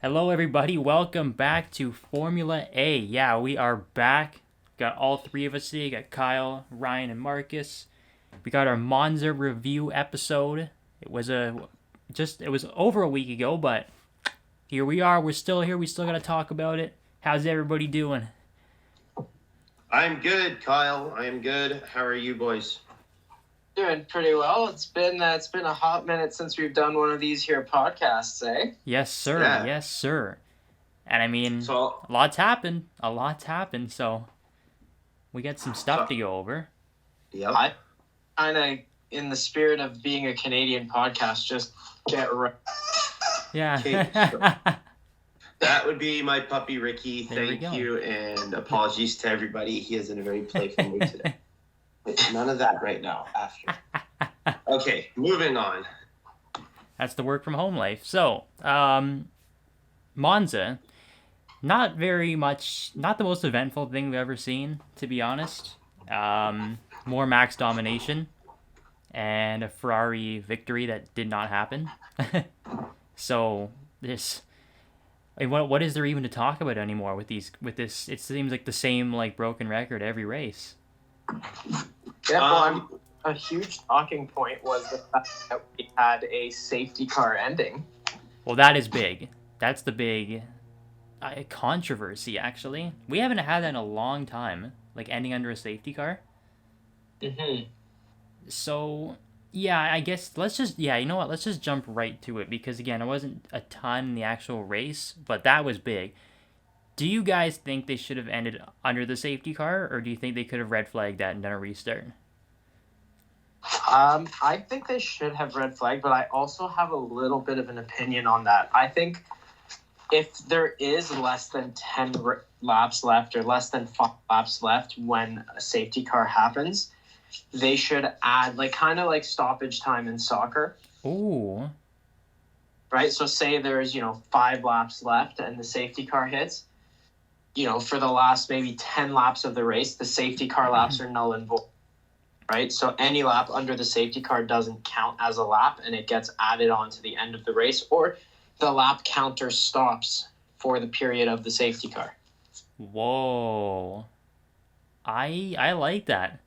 Hello, everybody. Welcome back to Formula A. Yeah, we are back. Got all three of us today. Got Kyle, Ryan, and Marcus. We got our Monza review episode. It was over a week ago, but here we are. We're still here. We still got to talk about it. How's everybody doing? I'm good, Kyle. I am good. How are you boys? Doing pretty well. It's been a hot minute since we've done one of these here podcasts, eh? Yes, sir. Yeah. Yes, sir. And I mean, So, a lot's happened. A lot's happened. So we got some stuff to go over. yep. I kind of, in the spirit of being a Canadian podcast, just get right. Yeah. Okay, that would be my puppy Ricky. There we Thank go. you, and apologies to everybody. He is in a very playful mood today. None of that right now. After. Okay, moving on. That's the work from home life. So, Monza, not the most eventful thing we've ever seen, to be honest. More max domination and a Ferrari victory that did not happen. So what is there even to talk about anymore with this? It seems like the same broken record every race. Yeah, well, a huge talking point was the fact that we had a safety car ending. Well, that is big. That's the big controversy, actually. We haven't had that in a long time, like ending under a safety car. Mm-hmm. So, yeah, I guess let's just jump right to it because, again, it wasn't a ton in the actual race, but that was big. Do you guys think they should have ended under the safety car, or do you think they could have red flagged that and done a restart? I think they should have red flagged, but I also have a little bit of an opinion on that. I think if there is less than 10 laps left or less than 5 laps left when a safety car happens, they should add kind of like stoppage time in soccer. Ooh. Right? So say there's, 5 laps left and the safety car hits, for the last maybe 10 laps of the race, the safety car laps are null and void. Right? So any lap under the safety car doesn't count as a lap and it gets added on to the end of the race, or the lap counter stops for the period of the safety car. Whoa. I like that.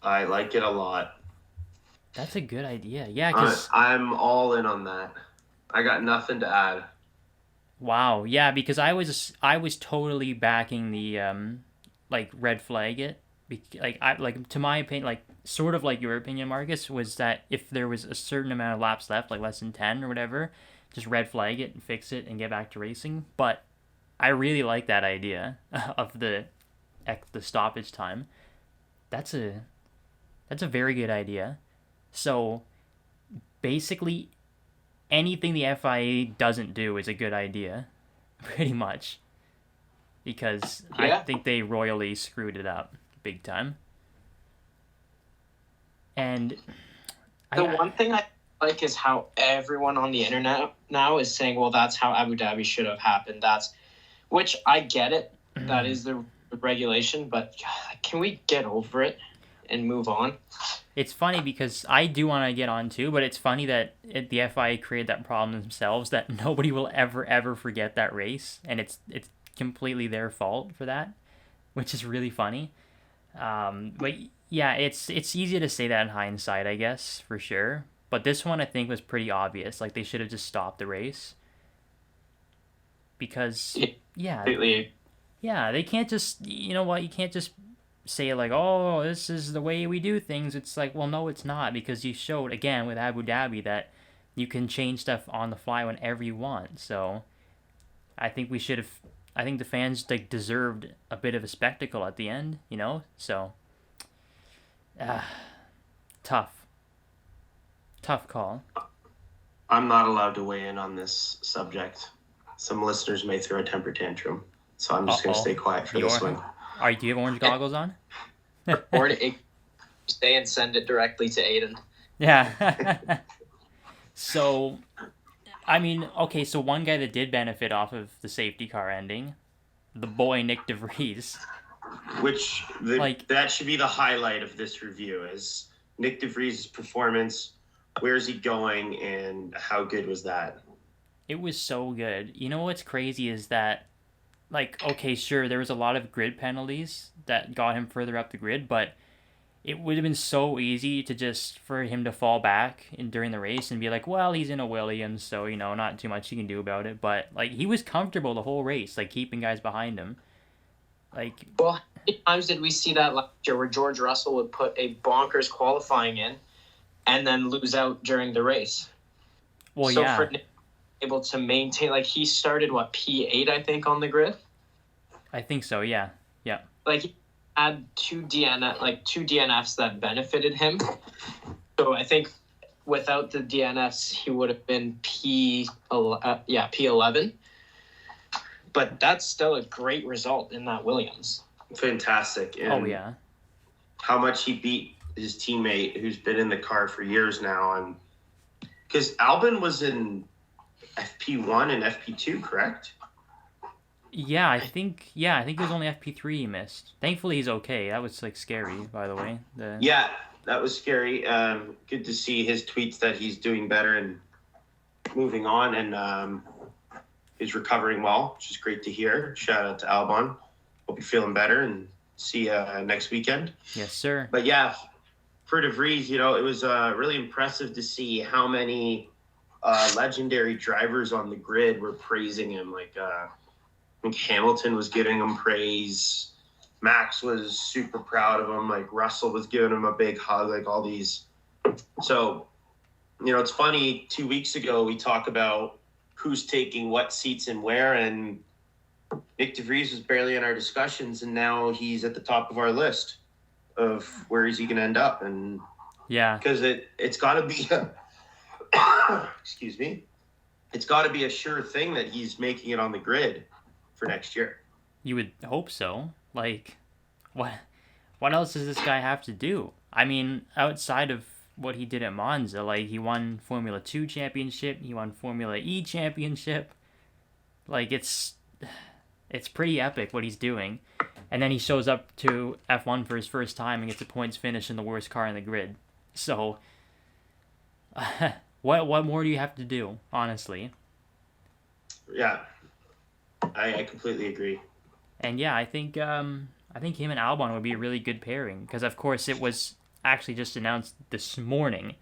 I like it a lot. That's a good idea. Yeah, because I'm all in on that. I got nothing to add. wow, yeah, because I was totally backing the red flag it. To my opinion, sort of like your opinion, Marcus, was that if there was a certain amount of laps left, like less than 10 or whatever, just red flag it and fix it and get back to racing. But I really like that idea of the stoppage time. That's a very good idea. So basically anything the FIA doesn't do is a good idea, pretty much. Because Yeah. I think they royally screwed it up big time. And The one thing I like is how everyone on the internet now is saying, well, that's how Abu Dhabi should have happened. Which I get it. That is the regulation, but can we get over it and move on? It's funny because I do want to get on too, but it's funny that the FIA created that problem themselves, that nobody will ever forget that race, and it's completely their fault for that, which is really funny. But yeah, it's easy to say that in hindsight, I guess, for sure. But this one I think was pretty obvious. Like, they should have just stopped the race. Because Completely. yeah, they can't just, you can't just say like, oh, this is the way we do things. It's like, well, no, it's not, because you showed again with Abu Dhabi that you can change stuff on the fly whenever you want. So I think the fans deserved a bit of a spectacle at the end, So tough call. I'm not allowed to weigh in on this subject. Some listeners may throw a temper tantrum, so I'm just going to stay quiet for this one. Do you have orange goggles on? Or to stay and send it directly to Aiden. Yeah. So, I mean, okay, so one guy that did benefit off of the safety car ending, the boy Nick DeVries. Which, that should be the highlight of this review, is Nick DeVries' performance. Where is he going, and how good was that? It was so good. You know what's crazy is that, like, okay, sure, there was a lot of grid penalties that got him further up the grid, but it would have been so easy to just for him to fall back during the race and be like, well, he's in a Williams, so not too much he can do about it. But like he was comfortable the whole race, like keeping guys behind him. Like, Well, how many times did we see that last year where George Russell would put a bonkers qualifying in and then lose out during the race? well, So yeah, for Nick able to maintain, like he started P8 I think on the grid. I think so. Yeah, yeah, Like he had two DNFs that benefited him. So I think without the DNFs he would have been P11. But that's still a great result in that Williams. Fantastic. And oh yeah, how much he beat his teammate who's been in the car for years now. And because Albon was in FP1 and FP2, correct? yeah. I think it was only FP3 he missed. Thankfully, he's okay. That was like scary, by the way. Yeah, that was scary. Good to see his tweets that he's doing better and moving on, and is recovering well, which is great to hear. Shout out to Albon. Hope you're feeling better, and see you next weekend. Yes, sir. But yeah, for De Vries, it was really impressive to see how many legendary drivers on the grid were praising him. Like, I think Hamilton was giving him praise. Max was super proud of him. Like, Russell was giving him a big hug, like all these. So, it's funny, 2 weeks ago, we talked about who's taking what seats and where, and Nick De Vries was barely in our discussions, and now he's at the top of our list of where is he going to end up. And Yeah, because it's got to be excuse me, it's got to be a sure thing that he's making it on the grid for next year. you would hope so. Like, what else does this guy have to do? I mean, outside of what he did at Monza, like he won Formula 2 championship, he won Formula E championship. Like it's pretty epic what he's doing. And then he shows up to F1 for his first time and gets a points finish in the worst car in the grid. So what more do you have to do, honestly? Yeah, I completely agree. And yeah, I think him and Albon would be a really good pairing because of course it was actually just announced this morning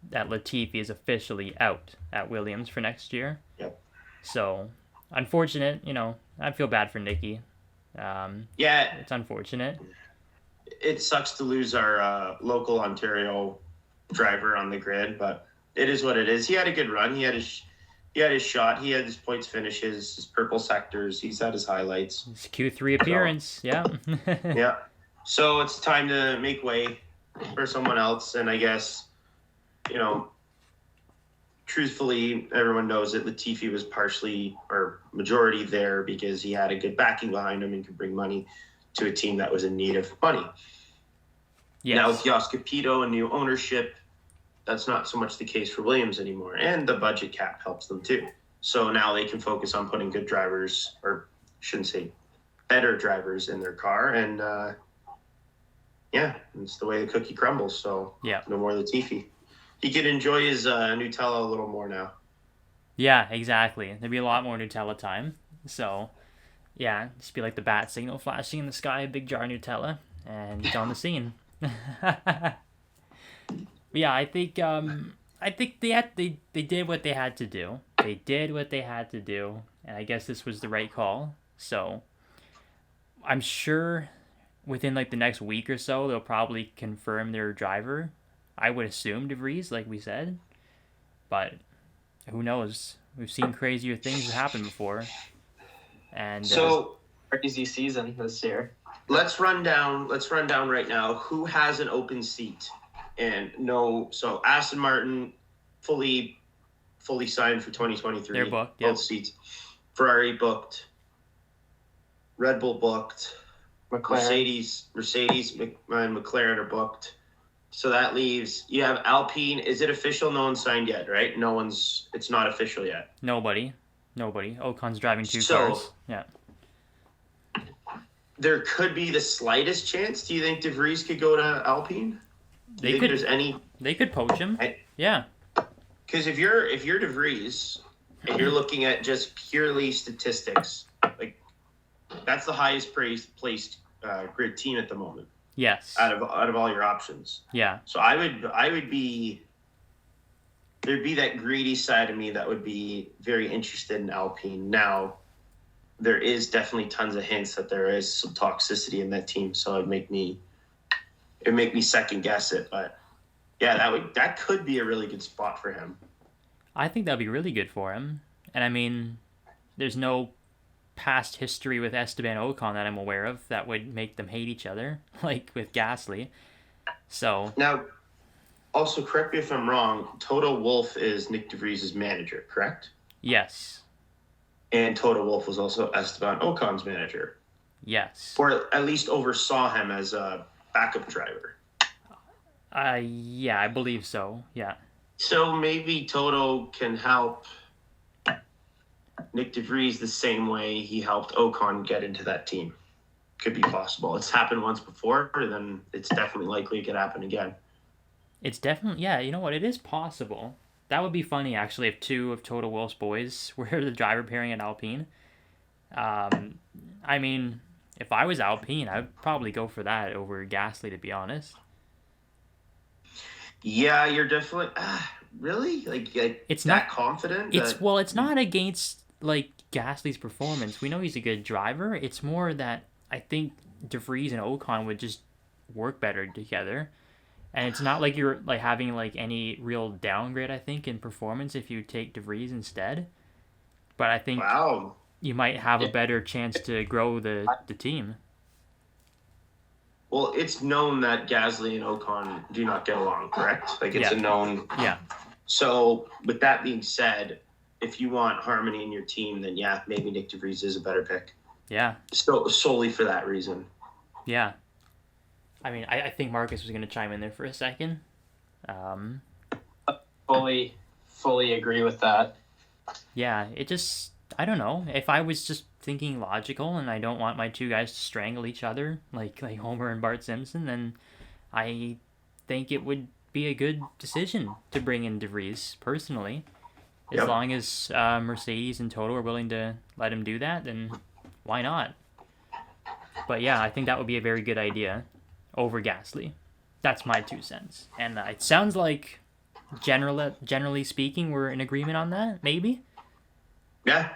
that Latifi is officially out at Williams for next year. Yep. So unfortunate, I feel bad for Nicky. Yeah, It's unfortunate. it sucks to lose our local Ontario driver on the grid, but it is what it is. He had a good run. He had his shot. He had his points finishes, his purple sectors. He's had his highlights. His Q3 appearance, yeah. Yeah. So it's time to make way for someone else. And I guess, truthfully, everyone knows that Latifi was partially or majority there because he had a good backing behind him and could bring money to a team that was in need of money. Yes. Now with Jos Capito and new ownership, that's not so much the case for Williams anymore. And the budget cap helps them too. So now they can focus on putting good drivers, or shouldn't say better drivers in their car. And yeah, it's the way the cookie crumbles. So Yeah. no more Latifi. He can enjoy his Nutella a little more now. Yeah, exactly. There'd be a lot more Nutella time. So, yeah, just be like the bat signal flashing in the sky, big jar of Nutella, and he's on the scene. Yeah, I think they did what they had to do. They did what they had to do, and I guess this was the right call. So, I'm sure within like the next week or so, they'll probably confirm their driver. I would assume De Vries, like we said, but who knows? We've seen crazier things happen before. And So Crazy season this year. let's run down right now who has an open seat. And so Aston Martin fully signed for 2023. They're booked, both yep. seats. Ferrari booked. Red Bull booked. McLaren. Mercedes and McLaren are booked. So that leaves, you have Alpine. Is it official? No one's signed yet, right? It's not official yet. nobody. Ocon's driving two So- cars. Yeah. There could be the slightest chance. Do you think De Vries could go to Alpine? Do you think there's any? They could poach him. I- Yeah. Because if you're De Vries, and you're looking at just purely statistics, like that's the highest placed grid team at the moment. Yes. Out of all your options. Yeah. So there'd be that greedy side of me that would be very interested in Alpine. Now, there is definitely tons of hints that there is some toxicity in that team, so it'd make me second guess it. But yeah, that could be a really good spot for him. I think that'd be really good for him. And I mean, there's no past history with Esteban Ocon that I'm aware of that would make them hate each other, like with Gasly. So now, also correct me if I'm wrong. Toto Wolff is Nick De Vries' manager, correct? Yes. And Toto Wolff was also Esteban Ocon's manager. Yes. Or at least oversaw him as a backup driver. Yeah, I believe so. Yeah. So maybe Toto can help Nick De Vries the same way he helped Ocon get into that team. Could be possible. It's happened once before, then it's definitely likely it could happen again. It's definitely, yeah, you know what? It is possible. That would be funny, actually, if two of Toto Wolff's boys were the driver pairing at Alpine. I mean, if I was Alpine, I'd probably go for that over Gasly, to be honest. Yeah, you're definitely really like it's that not confident. It's not against like Gasly's performance. We know he's a good driver. It's more that I think De Vries and Ocon would just work better together. And it's not like you're like having like any real downgrade, I think, in performance if you take De Vries instead. But I think you might have a better chance to grow the team. Well, it's known that Gasly and Ocon do not get along, correct? Like it's a known. Yeah. So with that being said, if you want harmony in your team, then yeah, maybe Nick De Vries is a better pick. Yeah. So solely for that reason. Yeah. I mean, I think Marcus was going to chime in there for a second. Fully agree with that. Yeah, it just, I don't know. If I was just thinking logical and I don't want my two guys to strangle each other, like Homer and Bart Simpson, then I think it would be a good decision to bring in De Vries, personally. As long as Mercedes and Toto are willing to let him do that, then why not? But yeah, I think that would be a very good idea over Gasly. That's my 2 cents. And it sounds like, generally speaking, we're in agreement on that, maybe? Yeah.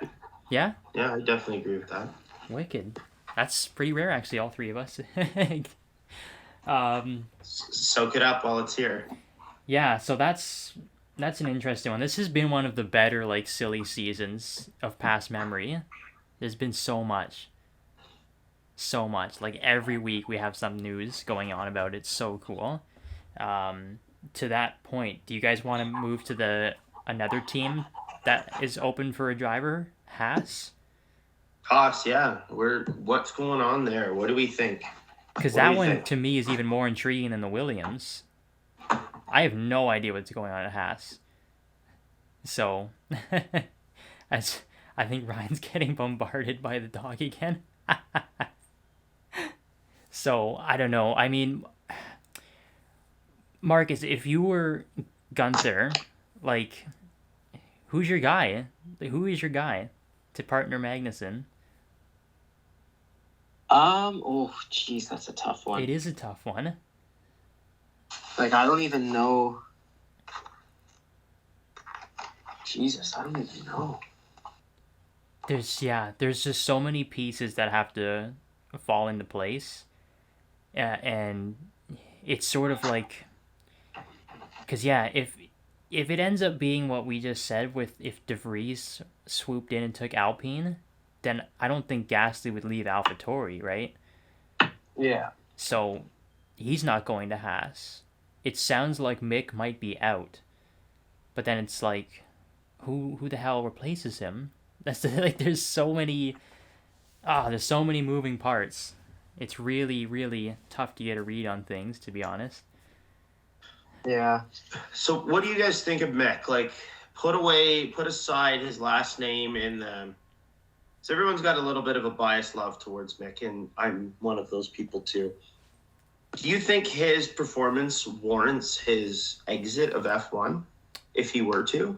Yeah? Yeah, I definitely agree with that. Wicked. That's pretty rare, actually, all three of us. Soak it up while it's here. Yeah, so that's an interesting one. This has been one of the better, like, silly seasons of past memory. There's been so much. Like every week we have some news going on about it. It's so cool. To that point, do you guys want to move to another team that is open for a driver? Haas, yeah. What's going on there? What do we think? Because that one to me is even more intriguing than the Williams. I have no idea what's going on at Haas. So, as I think Ryan's getting bombarded by the dog again. So, I don't know. I mean, Marcus, if you were Gunther, like, who's your guy? Who is your guy to partner Magnussen? Oh, jeez, that's a tough one. It is a tough one. Like, I don't even know. Jesus, I don't even know. There's just so many pieces that have to fall into place. And it's sort of like, because if it ends up being what we just said with if De Vries swooped in and took Alpine, then I don't think Gasly would leave AlphaTauri, right? Yeah. So he's not going to Haas. It sounds like Mick might be out, but then it's like, who the hell replaces him? That's like there's so many moving parts. It's really, really tough to get a read on things, to be honest. Yeah. So what do you guys think of Mick? Like, put aside his last name in the... So everyone's got a little bit of a biased love towards Mick, and I'm one of those people too. Do you think his performance warrants his exit of F1 if he were to?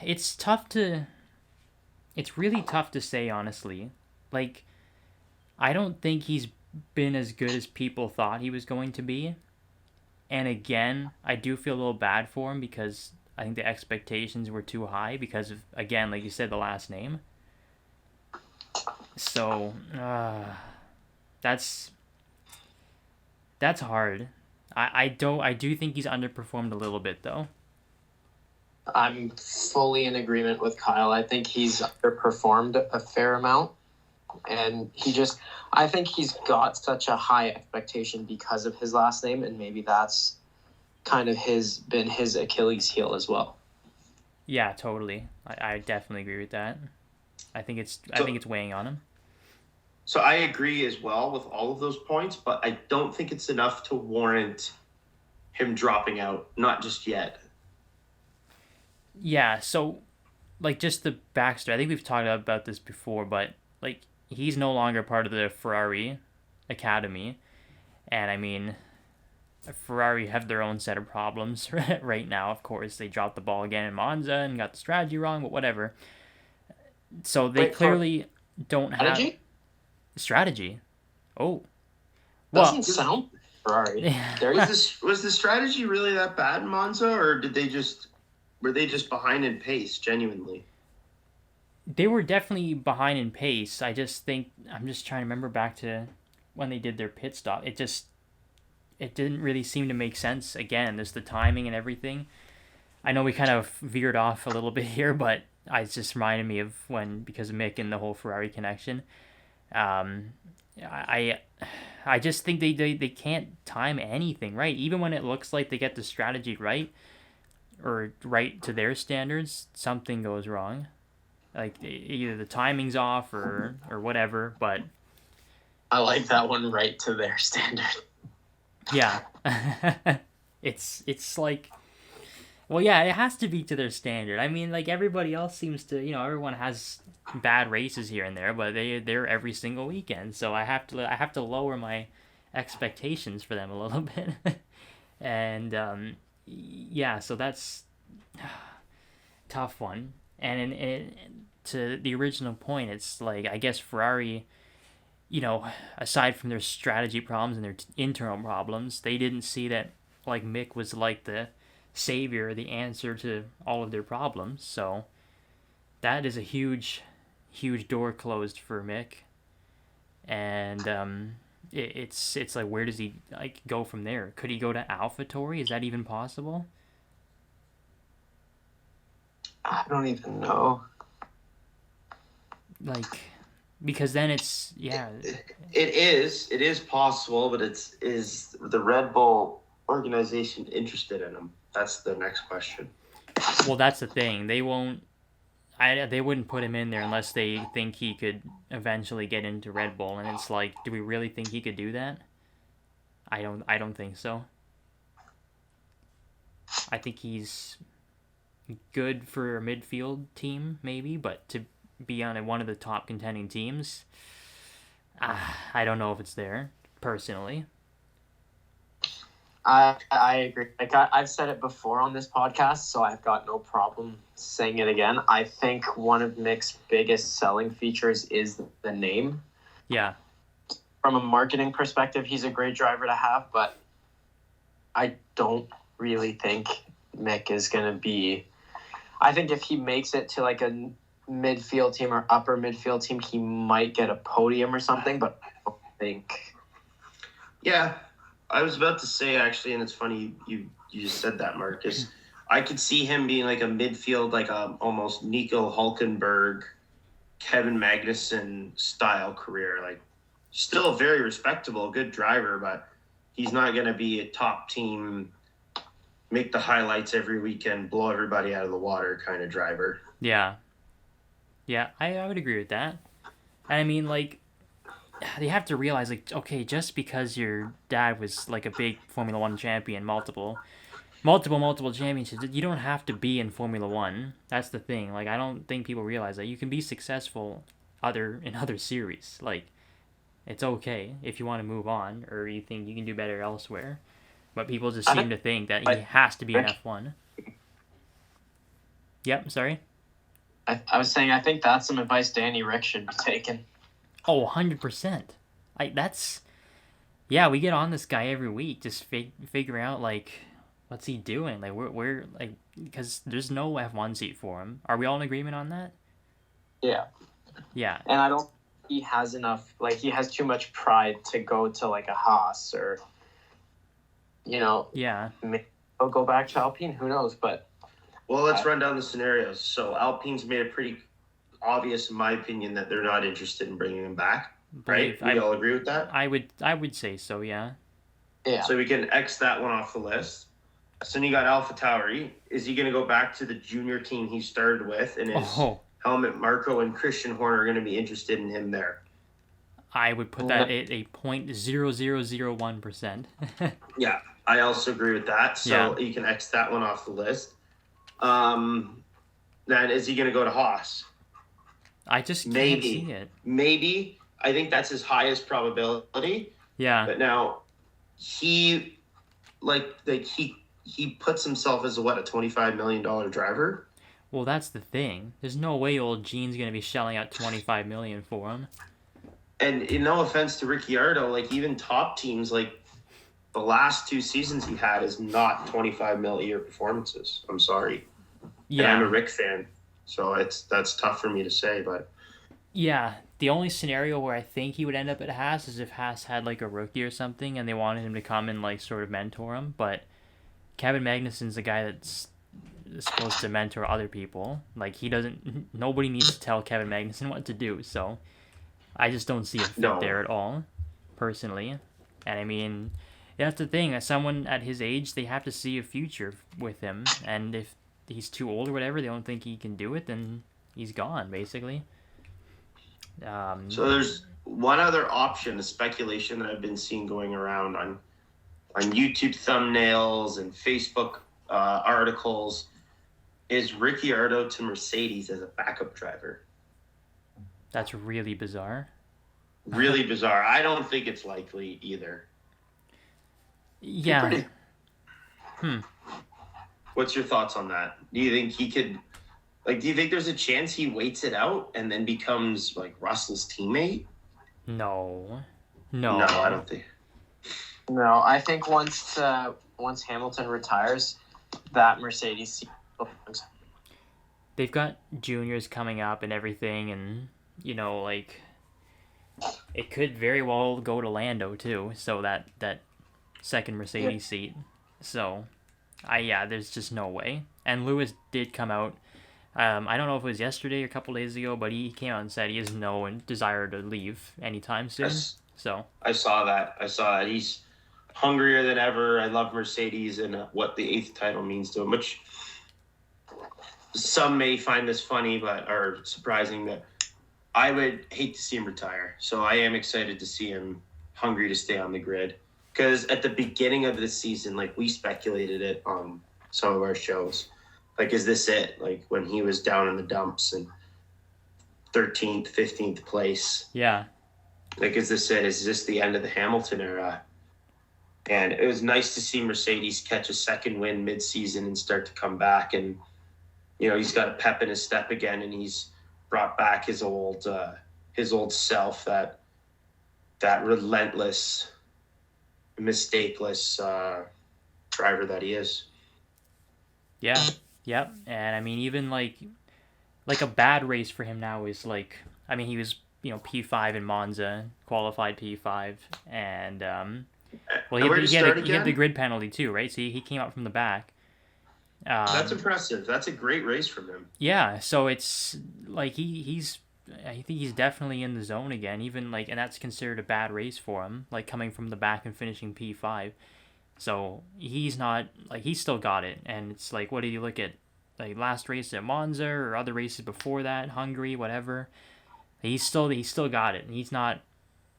It's tough to. It's really tough to say, honestly. Like, I don't think he's been as good as people thought he was going to be. And again, I do feel a little bad for him because I think the expectations were too high because of, again, like you said, the last name. So, that's hard. I do think he's underperformed a little bit though. I'm fully in agreement with Kyle. I think he's underperformed a fair amount. And I think he's got such a high expectation because of his last name, and maybe that's kind of been his Achilles heel as well. Yeah, totally. I definitely agree with that. I think it's weighing on him. So I agree as well with all of those points, but I don't think it's enough to warrant him dropping out. Not just yet. Yeah, so like just the backstory. I think we've talked about this before, but like he's no longer part of the Ferrari Academy, and I mean, Ferrari have their own set of problems right now. Of course, they dropped the ball again in Monza and got the strategy wrong, but whatever. So they clearly don't have strategy. Oh, doesn't sound Ferrari. Was the strategy really that bad in Monza, or were they just behind in pace? Genuinely, they were definitely behind in pace. I just think I'm just trying to remember back to when they did their pit stop. It didn't really seem to make sense. Again, there's the timing and everything. I know we kind of veered off a little bit here, but it just reminded me of because of Mick and the whole Ferrari connection. I just think they can't time anything right. Even when it looks like they get the strategy right, or right to their standards, something goes wrong. Like either the timing's off or whatever. But I like that one, right to their standard. Yeah. It's like, well, yeah, it has to be to their standard. I mean, like everybody else seems to, everyone has bad races here and there, but they're every single weekend. So I have to lower my expectations for them a little bit. And yeah, so that's tough one. And to the original point, it's like I guess Ferrari, aside from their strategy problems and their internal problems, they didn't see that like Mick was like the savior, the answer to all of their problems. So that is a huge door closed for Mick. And it's like, where does he like go from there? Could he go to AlphaTauri? Is that even possible? I don't even know. Like, because then it's it is possible, but is the Red Bull organization interested in him? That's the next question. Well, that's the thing. They wouldn't put him in there unless they think he could eventually get into Red Bull, and it's like, do we really think he could do that? I don't think so. I think he's good for a midfield team, maybe, but to be on one of the top contending teams, I don't know if it's there, personally. I agree. Like I've said it before on this podcast, so I've got no problem saying it again. I think one of Mick's biggest selling features is the name. Yeah. From a marketing perspective, he's a great driver to have, but I don't really think Mick is going to be... I think if he makes it to like a midfield team or upper midfield team, he might get a podium or something, but I don't think... Yeah. I was about to say, actually, and it's funny you just said that, Marcus. I could see him being like a midfield, like a almost Nico Hulkenberg, Kevin Magnussen style career. Like, still a very respectable, good driver, but he's not going to be a top team, make the highlights every weekend, blow everybody out of the water kind of driver. Yeah. Yeah, I would agree with that. And I mean, like, they have to realize, like, okay, just because your dad was like a big Formula One champion, multiple championships, you don't have to be in Formula One. That's the thing. Like, I don't think people realize that you can be successful in other series. Like, it's okay if you want to move on or you think you can do better elsewhere. But people just seem to think that he has to be in F1. Yep, sorry. I was saying I think that's some advice Danny Rick should be taking. Oh, 100%. That's yeah, we get on this guy every week, just figure out like what's he doing? Like we're like because there's no F1 seat for him. Are we all in agreement on that? Yeah. Yeah. And I don't he has enough, like he has too much pride to go to like a Haas or, Yeah. maybe he'll go back to Alpine. Who knows? But Well, let's run down the scenarios. So Alpine's made it pretty obvious, in my opinion, that they're not interested in bringing him back. Right? We all agree with that? I would say so, yeah. yeah, So we can X that one off the list. So then you got AlphaTauri. Is he going to go back to the junior team he started with? And is Helmut Marko and Christian Horner going to be interested in him there? I would put that at a 0.0001%. Yeah, I also agree with that. So Yeah. you can X that one off the list. Then is he going to go to Haas? I just can't Maybe. see it. Maybe. I think that's his highest probability. Yeah. But now he puts himself as a $25 million driver. Well, that's the thing. There's no way old Gene's gonna be shelling out $25 million for him. And no offense to Ricciardo, like even top teams, like the last 2 seasons he had is not 25 mil a year performances. I'm sorry. Yeah. And I'm a Rick fan, so that's tough for me to say, but Yeah. The only scenario where I think he would end up at Haas is if Haas had like a rookie or something and they wanted him to come and like sort of mentor him. But Kevin Magnussen's the guy that's supposed to mentor other people. Like nobody needs to tell Kevin Magnussen what to do. So I just don't see a fit there at all, personally. And I mean, that's the thing. As someone at his age, they have to see a future with him. And if he's too old or whatever, they don't think he can do it, then he's gone, basically. So there's one other option, a speculation that I've been seeing going around on YouTube thumbnails and Facebook articles, is Ricciardo to Mercedes as a backup driver. That's really bizarre. Really bizarre. I don't think it's likely either. Yeah. What's your thoughts on that? Do you think he could, do you think there's a chance he waits it out and then becomes like Russell's teammate? No, I don't think. No, I think once Hamilton retires, that Mercedes seat belongs. They've got juniors coming up and everything, and like it could very well go to Lando too. So that second Mercedes seat. So, there's just no way. And Lewis did come out. I don't know if it was yesterday or a couple days ago, but he came out and said he has no desire to leave anytime soon. So I saw that. He's hungrier than ever. I love Mercedes and what the 8th title means to him, which some may find this funny or surprising, that I would hate to see him retire. So I am excited to see him hungry to stay on the grid. Because at the beginning of the season, we speculated it on some of our shows. Is this it? When he was down in the dumps and 13th, 15th place. Yeah. Is this it? Is this the end of the Hamilton era? And it was nice to see Mercedes catch a second win mid-season and start to come back. And, he's got a pep in his step again, and he's brought back his old self, that relentless, mistakeless driver that he is. Yeah. Yep. And I mean, even like a bad race for him now is he was P5 in Monza, qualified P5, and he had the grid penalty too, right? So he came out from the back. That's impressive. That's a great race from him. Yeah, so it's I think he's definitely in the zone again, even and that's considered a bad race for him, coming from the back and finishing P5. So he's not he's still got it, and it's what did you look at last race at Monza or other races before that, Hungary, whatever. He's still got it, and he's not.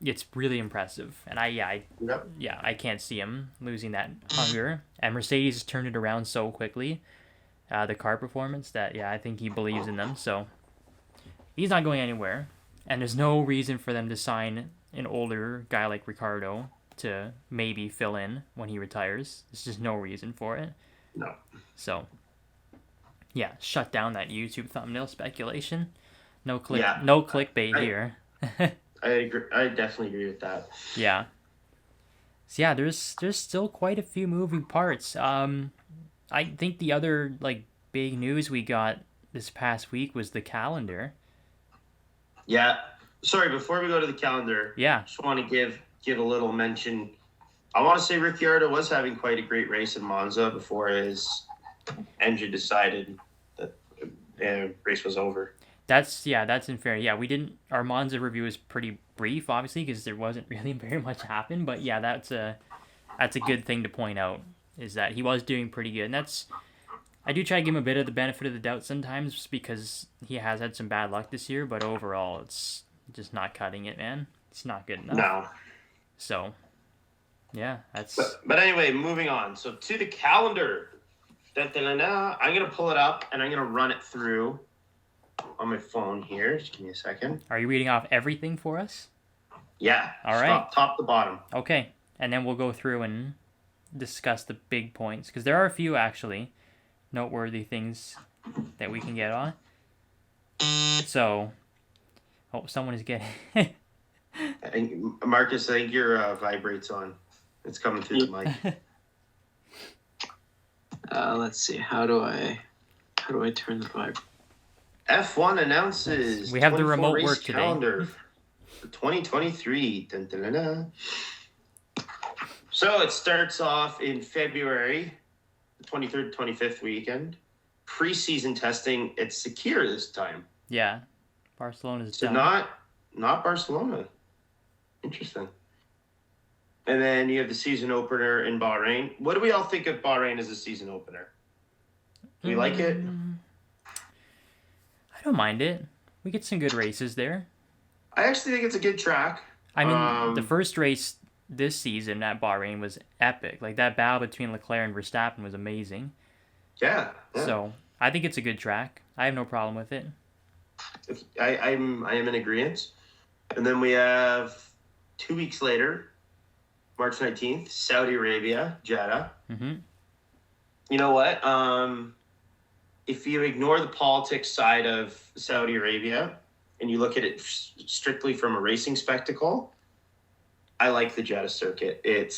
It's really impressive, and I can't see him losing that hunger. And Mercedes has turned it around so quickly, the car performance, that I think he believes in them. So he's not going anywhere, and there's no reason for them to sign an older guy like Ricciardo to maybe fill in when he retires. There's just no reason for it. No. So Yeah, shut down that YouTube thumbnail speculation. No Yeah, no clickbait I, here. I agree. I definitely agree with that. Yeah. So yeah, there's still quite a few moving parts. I think the other like big news we got this past week was the calendar. Yeah. Sorry, before we go to the calendar, Yeah. just want to give a little mention. I want to say Ricciardo was having quite a great race in Monza before his engine decided that the race was over. That's unfair. Yeah, we didn't. Our Monza review was pretty brief, obviously, because there wasn't really very much happened. But yeah, that's a good thing to point out is that he was doing pretty good, and that's I do try to give him a bit of the benefit of the doubt sometimes because he has had some bad luck this year. But overall, it's just not cutting it, man. It's not good enough. No. So yeah, that's. But anyway, moving on. So to the calendar. Da-da-da-da. I'm gonna pull it up and I'm gonna run it through on my phone here. Just give me a second. Are you reading off everything for us? Yeah. All right. Top to bottom. Okay, and then we'll go through and discuss the big points because there are a few actually noteworthy things that we can get on. So, oh, someone is getting. Marcus, I think your vibrates on. It's coming through the mic. Let's see. How do I turn the vibe? F1 announces We have the remote race work today. calendar for 2023. Dun, dun, dun, dun. So it starts off in February, the 23rd, 25th weekend. Preseason testing at Sakir this time. Yeah, Barcelona's So done. not Barcelona. Interesting. And then you have the season opener in Bahrain. What do we all think of Bahrain as a season opener? Do we like it? I don't mind it. We get some good races there. I actually think it's a good track. I mean, the first race this season at Bahrain was epic. Like that battle between Leclerc and Verstappen was amazing. Yeah. So I think it's a good track. I have no problem with it. I am in agreement. And then we have 2 weeks later, March 19th, Saudi Arabia, Jeddah. Mm-hmm. You know what? If you ignore the politics side of Saudi Arabia and you look at it strictly from a racing spectacle, I like the Jeddah circuit. It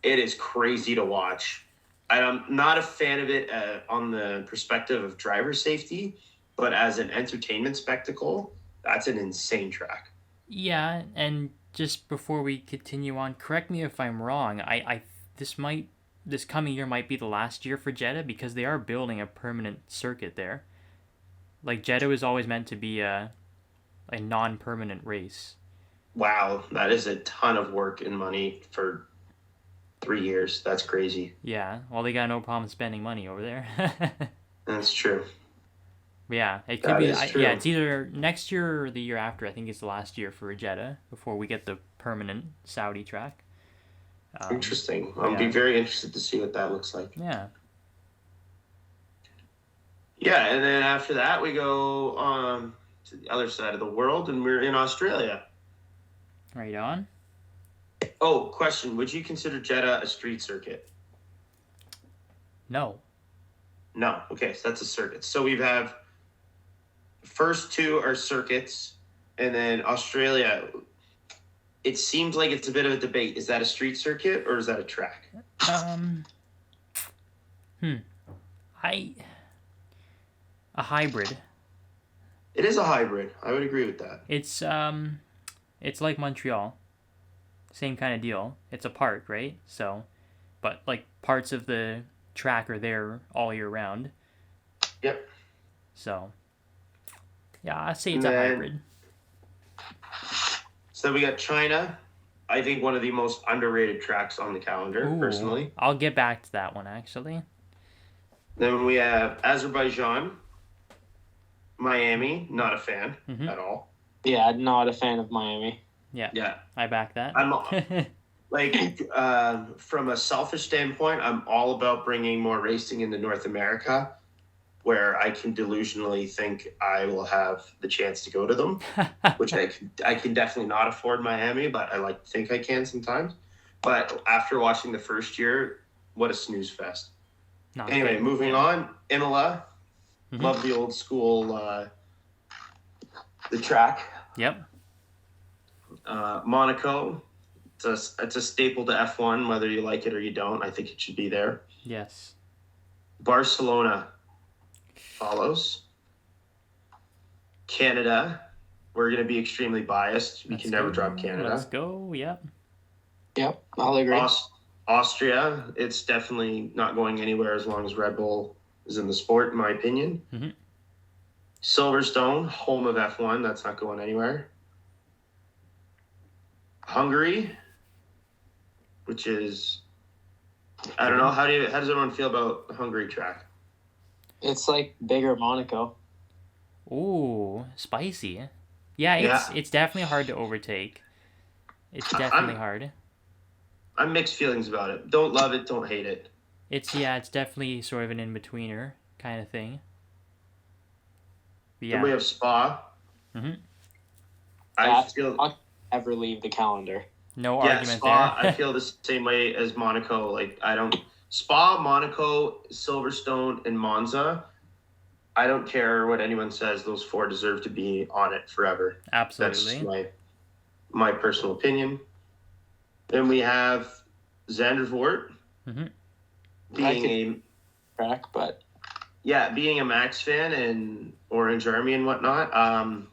is crazy to watch. I'm not a fan of it on the perspective of driver safety, but as an entertainment spectacle, that's an insane track. Yeah, and just before we continue on, correct me if I'm wrong. This coming year might be the last year for Jeddah because they are building a permanent circuit there. Like Jeddah was always meant to be a non-permanent race. Wow, that is a ton of work and money for 3 years. That's crazy. Yeah, well, they got no problem spending money over there. That's true. Yeah, it could That be. is true. Yeah, it's either next year or the year after. I think it's the last year for Jeddah before we get the permanent Saudi track. Interesting. I'll be very interested to see what that looks like. Yeah. Yeah, and then after that we go to the other side of the world, and we're in Australia. Right on. Oh, question: would you consider Jeddah a street circuit? No. No. Okay, so that's a circuit. So we have first two are circuits, and then Australia. It seems like it's a bit of a debate. Is that a street circuit or is that a track? A hybrid. It is a hybrid. I would agree with that. It's like Montreal. Same kind of deal. It's a park, right? So, but like parts of the track are there all year round. Yep. So, yeah, I say it's a hybrid. So we got China. I think one of the most underrated tracks on the calendar, personally. I'll get back to that one, actually. Then we have Azerbaijan, Miami. Not a fan at all. Yeah, not a fan of Miami. Yeah. I back that. I'm from a selfish standpoint, I'm all about bringing more racing into North America, where I can delusionally think I will have the chance to go to them, which I can definitely not afford Miami, but I like to think I can sometimes. But after watching the first year, what a snooze fest. Anyway, moving on, Imola, Mhm. Love the old school, the track. Yep. Monaco, it's a staple to F1, whether you like it or you don't. I think it should be there. Yes. Barcelona follows. Canada, we're going to be extremely biased. We Let's can never go. drop Canada. Let's go. Yep. Yep, I'll agree. Austria, it's definitely not going anywhere as long as Red Bull is in the sport, in my opinion. Mm-hmm. Silverstone, home of F1, that's not going anywhere. Hungary, which is, I don't know, how does everyone feel about the Hungary track? It's like bigger Monaco. Ooh, spicy. Yeah, it's definitely hard to overtake. It's definitely hard. I'm mixed feelings about it. Don't love it, don't hate it. It's definitely sort of an in-betweener kind of thing. But Then we have Spa. Mhm. I feel I'll never leave the calendar. no argument Spa, there. I feel the same way as Monaco. Like, I don't Spa, Monaco, Silverstone, and Monza. I don't care what anyone says. Those 4 deserve to be on it forever. Absolutely. That's my personal opinion. Then we have Zandvoort Mhm. being track, but being a Max fan and Orange Army and whatnot.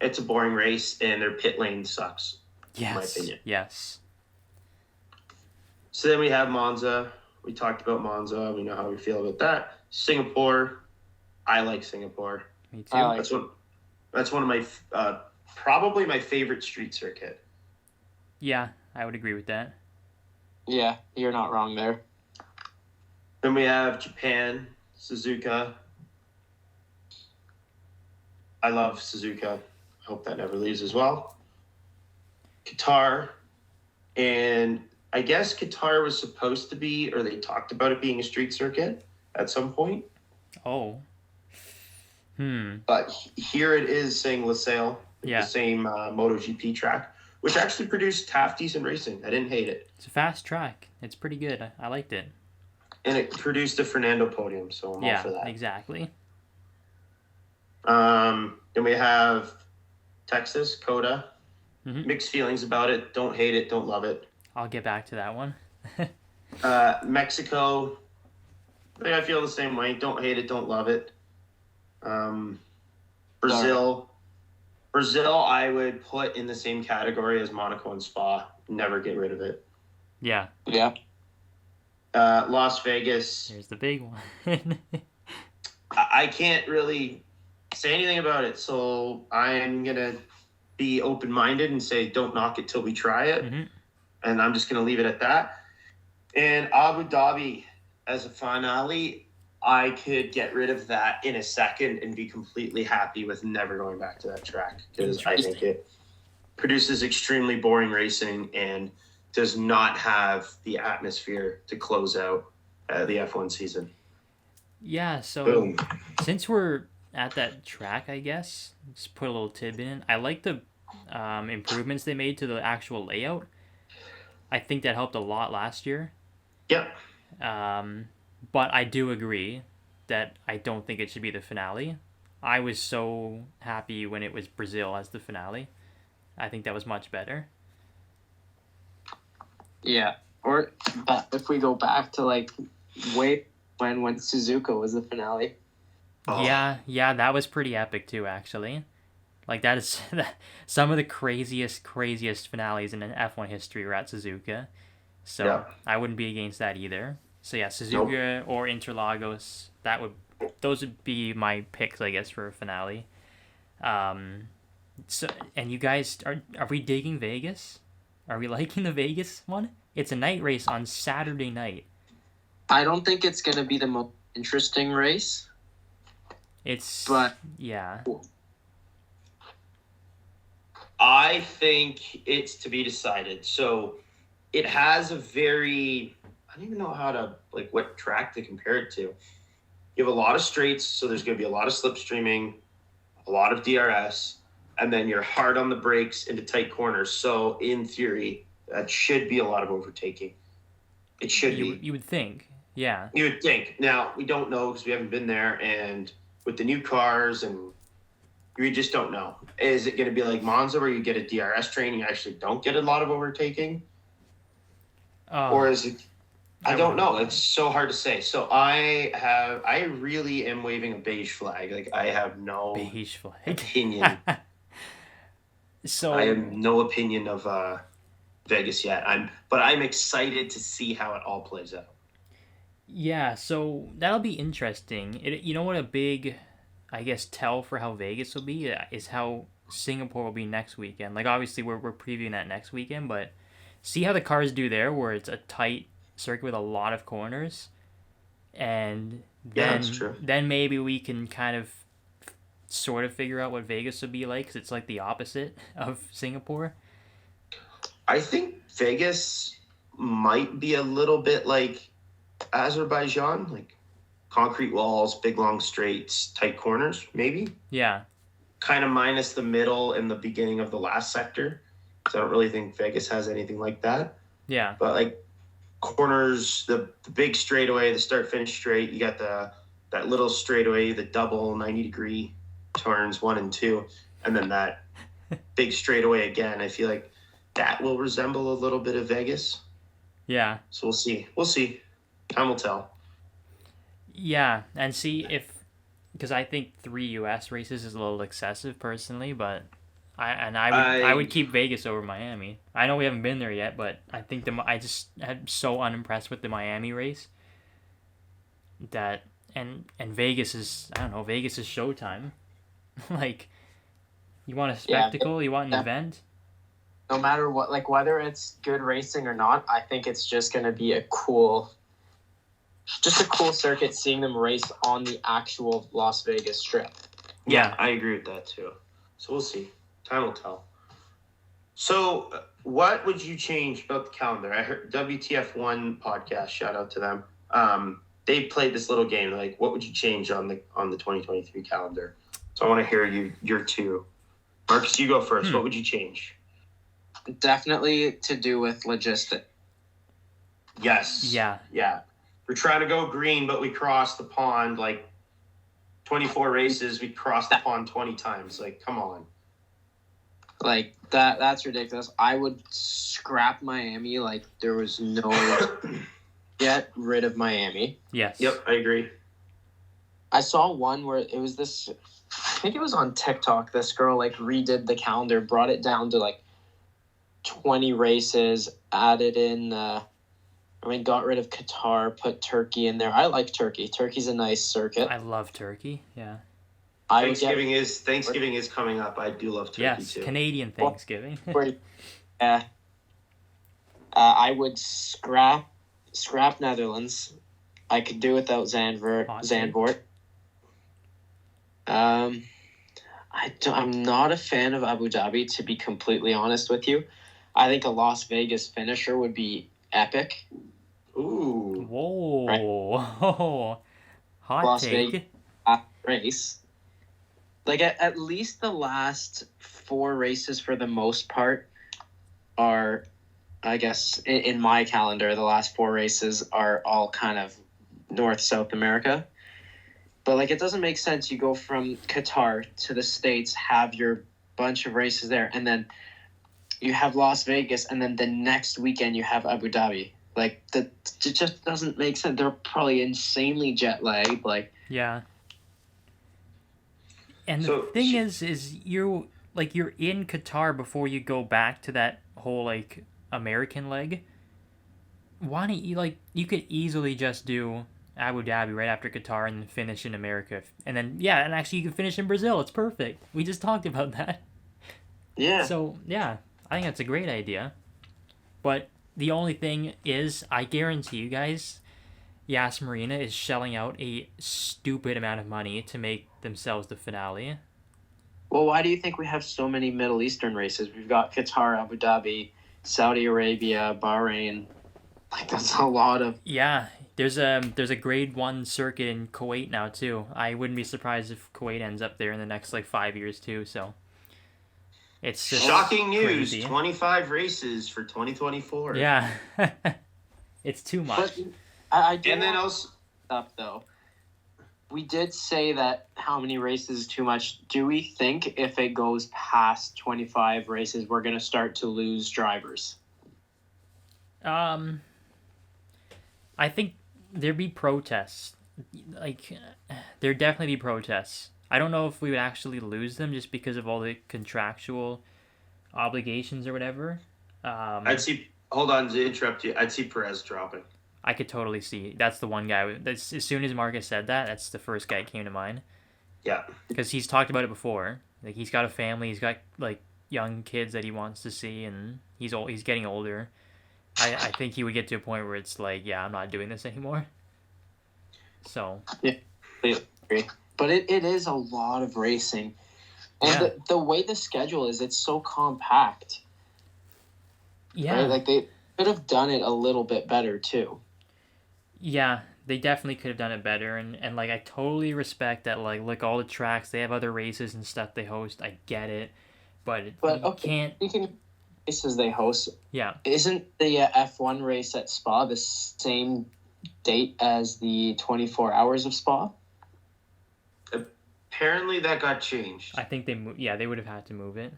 It's a boring race and their pit lane sucks. Yes. In my opinion. Yes. So then we have Monza. We talked about Monza. We know how we feel about that. Singapore. I like Singapore. Me too. That's one of my probably my favorite street circuit. Yeah, I would agree with that. yeah, you're not wrong there. Then we have Japan, Suzuka. I love Suzuka. Hope that never leaves as well. Qatar, and I guess Qatar was supposed to be, or they talked about it being a street circuit at some point. Oh. But here it is saying Losail, Yeah. the same MotoGP track, which actually produced half decent racing. I didn't hate it. It's a fast track. It's pretty good. I liked it. And it produced a Fernando podium, so I'm all for that. Exactly. Then we have Texas, Coda. Mhm. Mixed feelings about it. Don't hate it, don't love it. I'll get back to that one. Mexico, I think I feel the same way. Don't hate it, don't love it. Brazil, I would put in the same category as Monaco and Spa. Never get rid of it. Yeah. Yeah. Las Vegas, Here's the big one. I can't really say anything about it, so I'm going to be open-minded and say don't knock it till we try it. Mhm. And I'm just going to leave it at that. And Abu Dhabi as a finale, I could get rid of that in a second and be completely happy with never going back to that track, because I think it produces extremely boring racing and does not have the atmosphere to close out the F1 season. Yeah, so Boom. since we're at that track, I guess, just put a little tidbit in. I like the improvements they made to the actual layout. I think that helped a lot last year. Yep. But I do agree that I don't think it should be the finale. I was so happy when it was Brazil as the finale. I think that was much better. Yeah. Or but if we go back to like way when Suzuka was the finale. Oh. Yeah, that was pretty epic too, actually. Like that is some of the craziest finales in F1 history were at Suzuka. So Yeah. I wouldn't be against that either. So yeah, Suzuka or Interlagos, those would be my picks, I guess, for a finale. So and you guys are we digging Vegas? Are we liking the Vegas one? It's a night race on Saturday night. I don't think it's gonna be the most interesting race. But yeah. I think it's to be decided. So it has a very, I don't even know how to, like, what track to compare it to. You have a lot of straights, so there's going to be a lot of slipstreaming, a lot of DRS, and then you're hard on the brakes into tight corners. So in theory, that should be a lot of overtaking. It should be. You would think. Yeah. You would think. Now, we don't know because we haven't been there, and with the new cars, and we just don't know. Is it going to be like Monza where you get a DRS train, you actually don't get a lot of overtaking? Or is it? I don't know. It's so hard to say. So I really am waving a beige flag. Like I have no beige flag opinion. So I have no opinion of Vegas yet. But I'm excited to see how it all plays out. Yeah, so that'll be interesting. You know what a big, I guess, tell for how Vegas will be is how Singapore will be next weekend. Like obviously we're previewing that next weekend, but see how the cars do there, where it's a tight circuit with a lot of corners, and that's true. Then maybe we can kind of sort of figure out what Vegas would be like, because it's like the opposite of Singapore. I think Vegas might be a little bit like Azerbaijan, like concrete walls, big long straights, tight corners, maybe. Yeah. Kind of minus the middle and the beginning of the last sector. So I don't really think Vegas has anything like that. Yeah. But like corners, the big straightaway, the start finish straight, you got that little straightaway, the double 90-degree turns 1 and 2, and then that big straightaway again. I feel like that will resemble a little bit of Vegas. Yeah. So we'll see. Time will tell. Yeah, and see if, because I think 3 U.S. races is a little excessive personally, but I would keep Vegas over Miami. I know we haven't been there yet, but I think I just am so unimpressed with the Miami race that and Vegas is, I don't know, Vegas is showtime. Like, you want a spectacle, you want an event. No matter what, like whether it's good racing or not, I think it's just going to be a cool circuit seeing them race on the actual Las Vegas Strip. Yeah, I agree with that too. So we'll see. Time will tell. So what would you change about the calendar? I heard WTF1 podcast, shout out to them. They played this little game. Like, what would you change on the 2023 calendar? So I want to hear your two. Marcus, you go first. What would you change? Definitely to do with logistics. Yes. Yeah. We're trying to go green, but we crossed the pond like 24 races. We crossed the pond 20 times. Like, come on. Like, that's ridiculous. I would scrap Miami like there was no get rid of Miami. Yes. Yep, I agree. I saw one where it was this, I think it was on TikTok, this girl like redid the calendar, brought it down to like 20 races, added in got rid of Qatar, put Turkey in there. I like Turkey. Turkey's a nice circuit. I love Turkey. Yeah. Thanksgiving is coming up. I do love Turkey too. Canadian Thanksgiving. I would scrap Netherlands. I could do without Zandvoort. I'm not a fan of Abu Dhabi, to be completely honest with you. I think a Las Vegas finisher would be epic. Ooh. Whoa. Right. Hot Las take. Vegas race. Like, at least the last 4 races, for the most part, are, I guess, in my calendar, the last 4 races are all kind of North, South America. But, like, it doesn't make sense. You go from Qatar to the States, have your bunch of races there, and then you have Las Vegas, and then the next weekend you have Abu Dhabi. Like, it just doesn't make sense. They're probably insanely jet lagged. Like, yeah. And the thing is you're in Qatar before you go back to that whole like American leg. Why don't you could easily just do Abu Dhabi right after Qatar and then finish in America, and then and actually you can finish in Brazil. It's perfect. We just talked about that. Yeah. So yeah, I think that's a great idea. But the only thing is, I guarantee you guys, Yas Marina is shelling out a stupid amount of money to make themselves the finale. Well, why do you think we have so many Middle Eastern races? We've got Qatar, Abu Dhabi, Saudi Arabia, Bahrain. Like, that's a lot of... Yeah, there's a grade 1 circuit in Kuwait now too. I wouldn't be surprised if Kuwait ends up there in the next 5 years too. So it's just shocking news. Crazy. 25 races for 2024. Yeah, it's too much. But I do and then also up though. we did say that how many races is too much. Do we think if it goes past 25 races, we're going to start to lose drivers? I think there'd be protests. Like, there'd definitely be protests. I don't know if we would actually lose them just because of all the contractual obligations or whatever. I'd see. Hold on to interrupt you. I'd see Perez dropping. I could totally see. That's the one guy. That's as soon as Marcus said that, that's the first guy that came to mind. Yeah. Because he's talked about it before. Like, he's got a family. He's got like young kids that he wants to see, and he's old. He's getting older. I think he would get to a point where it's like, yeah, I'm not doing this anymore. So. Yeah, I agree. But it is a lot of racing. And the way the schedule is, it's so compact. Yeah. Right? Like, they could have done it a little bit better, too. Yeah, they definitely could have done it better. And like, I totally respect that, like, look, all the tracks, they have other races and stuff they host. I get it. But you can't... Speaking of races they host, yeah. Isn't the F1 race at Spa the same date as the 24 Hours of Spa? Apparently that got changed. I think they would have had to move it.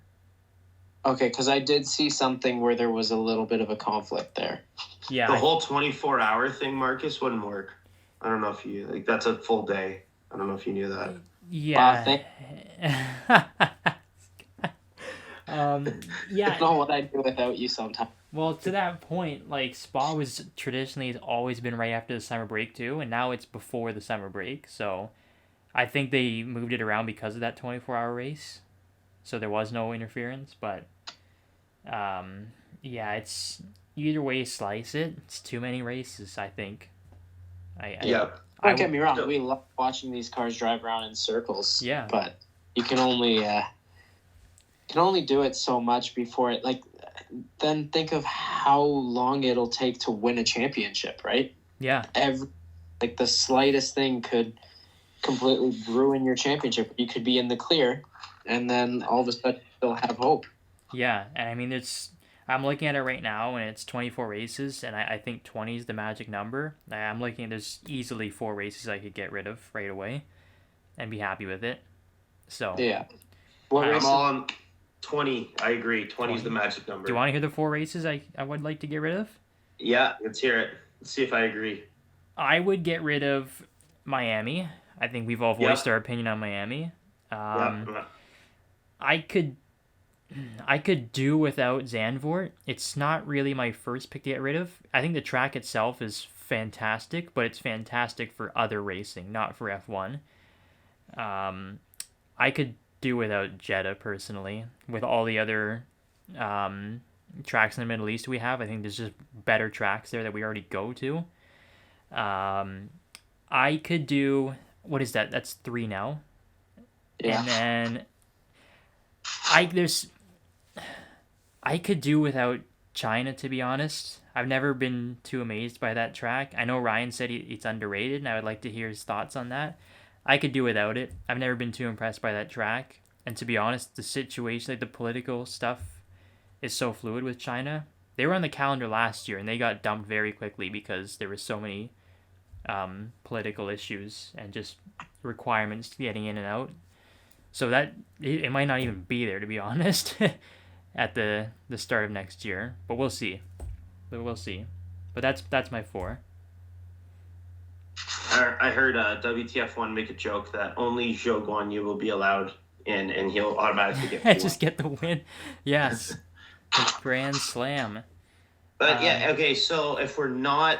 Okay, because I did see something where there was a little bit of a conflict there. Yeah. The whole 24-hour thing, Marcus, wouldn't work. I don't know if you... Like, that's a full day. I don't know if you knew that. Yeah. Yeah. I don't know what I'd do without you sometimes. Well, to that point, like, Spa was traditionally always been right after the summer break, too, and now it's before the summer break, so I think they moved it around because of that 24-hour race, so there was no interference, but, yeah, it's, either way you slice it, it's too many races, I think. Don't get me wrong, we love watching these cars drive around in circles, yeah, but you can only do it so much before it, like, then think of how long it'll take to win a championship, right? Yeah. The slightest thing could completely ruin your championship. You could be in the clear, and then all of a sudden you'll have hope. Yeah, and I mean, I'm looking at it right now, and it's 24 races, and I think 20 is the magic number. I'm looking, there's easily 4 races I could get rid of right away and be happy with it. So. Yeah. I'm all on 20. I agree. 20 is the magic number. Do you want to hear the 4 races I would like to get rid of? Yeah, let's hear it. Let's see if I agree. I would get rid of Miami. I think we've all voiced our opinion on Miami. I could do without Zandvoort. It's not really my first pick to get rid of. I think the track itself is fantastic, but it's fantastic for other racing, not for F1. I could do without Jeddah personally. With all the other tracks in the Middle East we have, I think there's just better tracks there that we already go to. I could do, what is that? That's 3 now. Yeah. And then I could do without China, to be honest. I've never been too amazed by that track. I know Ryan said it's underrated, and I would like to hear his thoughts on that. I could do without it. I've never been too impressed by that track. And to be honest, the situation, like the political stuff, is so fluid with China. They were on the calendar last year, and they got dumped very quickly because there were so many political issues and just requirements getting in and out. So that it might not even be there, to be honest, at the start of next year. But we'll see. But that's my 4. I heard WTF1 make a joke that only Zhou Guanyu will be allowed in, and he'll automatically get P1. Just get the win. Yes. The Grand Slam. But yeah, okay, so if we're not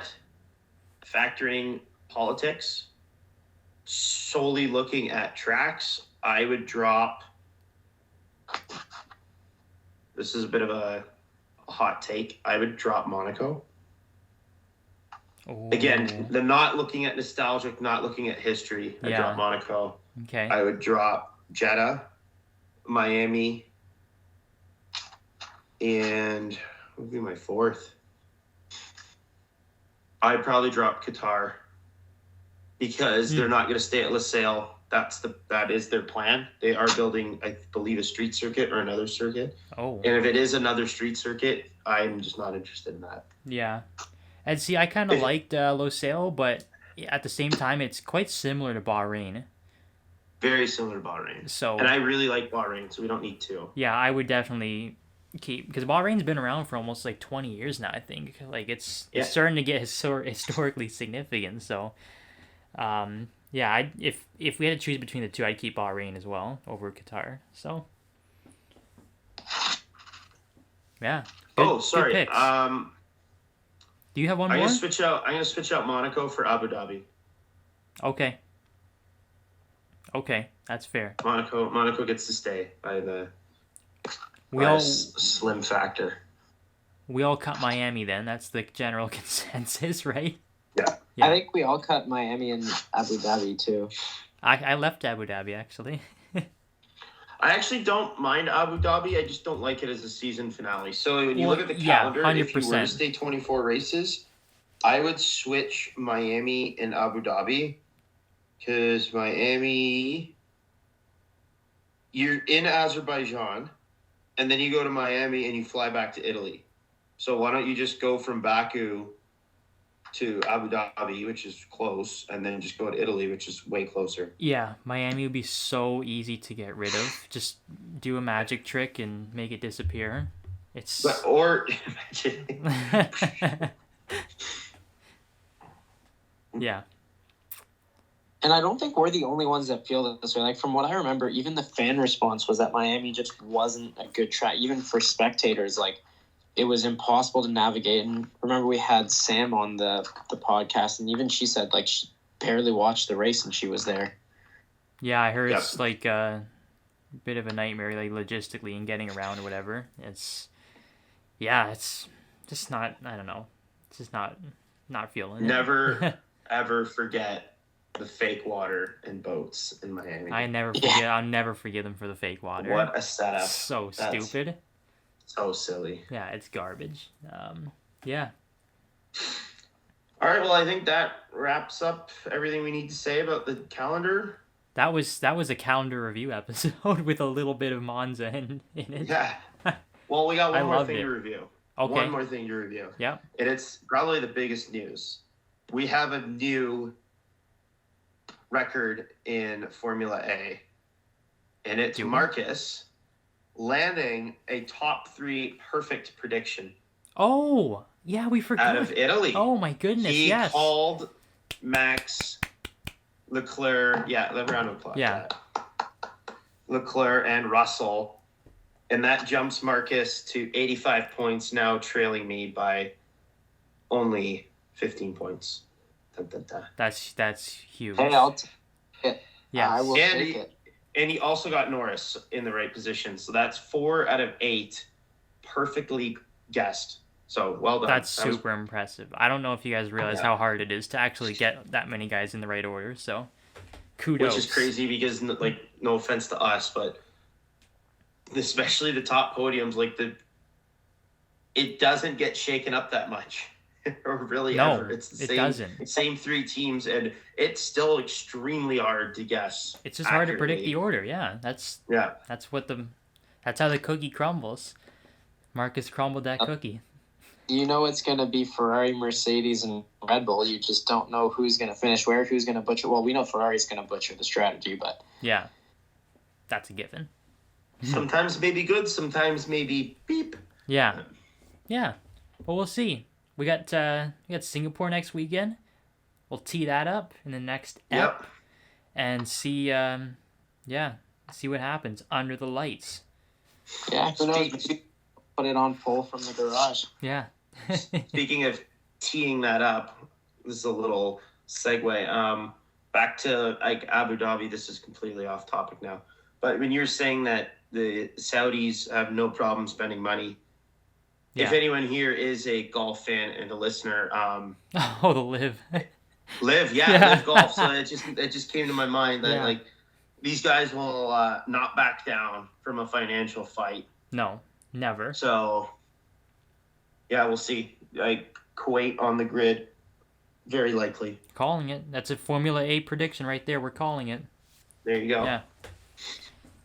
factoring politics, solely looking at tracks, I would drop... This is a bit of a hot take. I would drop Monaco. Ooh. Again, the not looking at nostalgic, not looking at history. I drop Monaco. Okay. I would drop Jeddah, Miami, and what would be my 4th? I'd probably drop Qatar because they're not going to stay at Losail. That is their plan. They are building, I believe, a street circuit or another circuit. Oh. And if it is another street circuit, I'm just not interested in that. Yeah. And see, I kind of liked Losail, but at the same time, it's quite similar to Bahrain. Very similar to Bahrain. So, And I really like Bahrain, so we don't need two. yeah, I would definitely keep, because Bahrain's been around for almost like 20 years now. I think like it's starting to get historically significant. So, yeah, if we had to choose between the two, I'd keep Bahrain as well over Qatar. So, yeah. Sorry. Good picks. Do you have one I'm more? gonna switch out Monaco for Abu Dhabi. Okay. Okay, that's fair. Monaco gets to stay by a slim factor. We all cut Miami then. That's the general consensus, right? Yeah. I think we all cut Miami and Abu Dhabi too. I left Abu Dhabi actually. I actually don't mind Abu Dhabi. I just don't like it as a season finale. So when you look at the calendar, if you were to stay 24 races, I would switch Miami and Abu Dhabi. Because Miami, you're in Azerbaijan, and then you go to Miami and you fly back to Italy. So why don't you just go from Baku to Abu Dhabi, which is close, and then just go to Italy, which is way closer. Yeah, Miami would be so easy to get rid of. Just do a magic trick and make it disappear. Yeah. And I don't think we're the only ones that feel this way. Like, from what I remember, even the fan response was that Miami just wasn't a good track. Even for spectators, like, it was impossible to navigate. And remember, we had Sam on the podcast, and even she said, like, she barely watched the race and she was there. Yeah, I heard it's, like, a bit of a nightmare, like, logistically and getting around or whatever. It's just not, I don't know. It's just not feeling it. Never, ever forget the fake water and boats in Miami. I'll never forgive them for the fake water. What a setup. So stupid. So silly. Yeah, it's garbage. Yeah. All right, well, I think that wraps up everything we need to say about the calendar. That was a calendar review episode with a little bit of Monza in it. Yeah. Well, we got one more thing to review. Okay. One more thing to review. Yeah. And it's probably the biggest news. We have a new record in Formula A, and it's Marcus landing a top 3 perfect prediction. Oh, yeah, we forgot. Out of Italy. Oh my goodness, he yes. called Max, Leclerc, round of applause. Yeah. Leclerc and Russell, and that jumps Marcus to 85 points, now trailing me by only 15 points. That's huge. Hey, I'll take it. Yeah, I will take it. And he also got Norris in the right position. So that's 4 out of 8 perfectly guessed. So well done. That's super impressive. I don't know if you guys realize how hard it is to actually get that many guys in the right order. So kudos. Which is crazy because, like, no offense to us, but especially the top podiums, like, it doesn't get shaken up that much. Or really ever. It's the same 3 teams, and it's still extremely hard to guess. It's just hard to predict the order. Yeah, that's how the cookie crumbles. Marcus crumbled that cookie. You know it's going to be Ferrari, Mercedes, and Red Bull. You just don't know who's going to finish where, who's going to butcher. Well, we know Ferrari's going to butcher the strategy, but yeah, that's a given. Sometimes maybe good, sometimes maybe beep. Yeah. Well, we'll see. We got Singapore next weekend. We'll tee that up in the next ep and see see what happens under the lights. Yeah, who knows? Put it on full from the garage. Yeah. Speaking of teeing that up, this is a little segue. Back to, like, Abu Dhabi. This is completely off topic now, but when you're saying that the Saudis have no problem spending money. Yeah. If anyone here is a golf fan and a listener, the Live. Live Golf. So it just came to my mind that like these guys will not back down from a financial fight. No, never. So yeah, we'll see. Like, Kuwait on the grid, very likely. Calling it. That's a Formula A prediction right there. We're calling it. There you go. Yeah.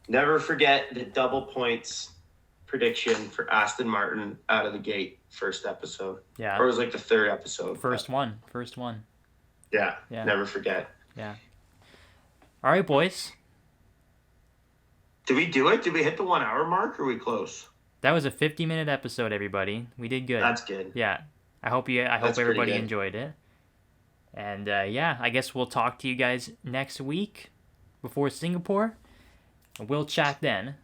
Never forget the double points prediction for Aston Martin out of the gate, first episode. Yeah. Or it was like the 3rd episode. First one. Yeah, Yeah. never forget. Yeah. All right, boys. Did we do it? Did we hit the 1 hour mark? Or are we close? That was a 50-minute episode, everybody. We did good. That's good. Yeah. I hope That's pretty everybody good. enjoyed it. And yeah, I guess we'll talk to you guys next week before Singapore. We'll chat then.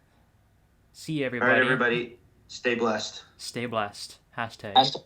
See you, All everybody. right, everybody. Stay blessed. Stay blessed. Hashtag.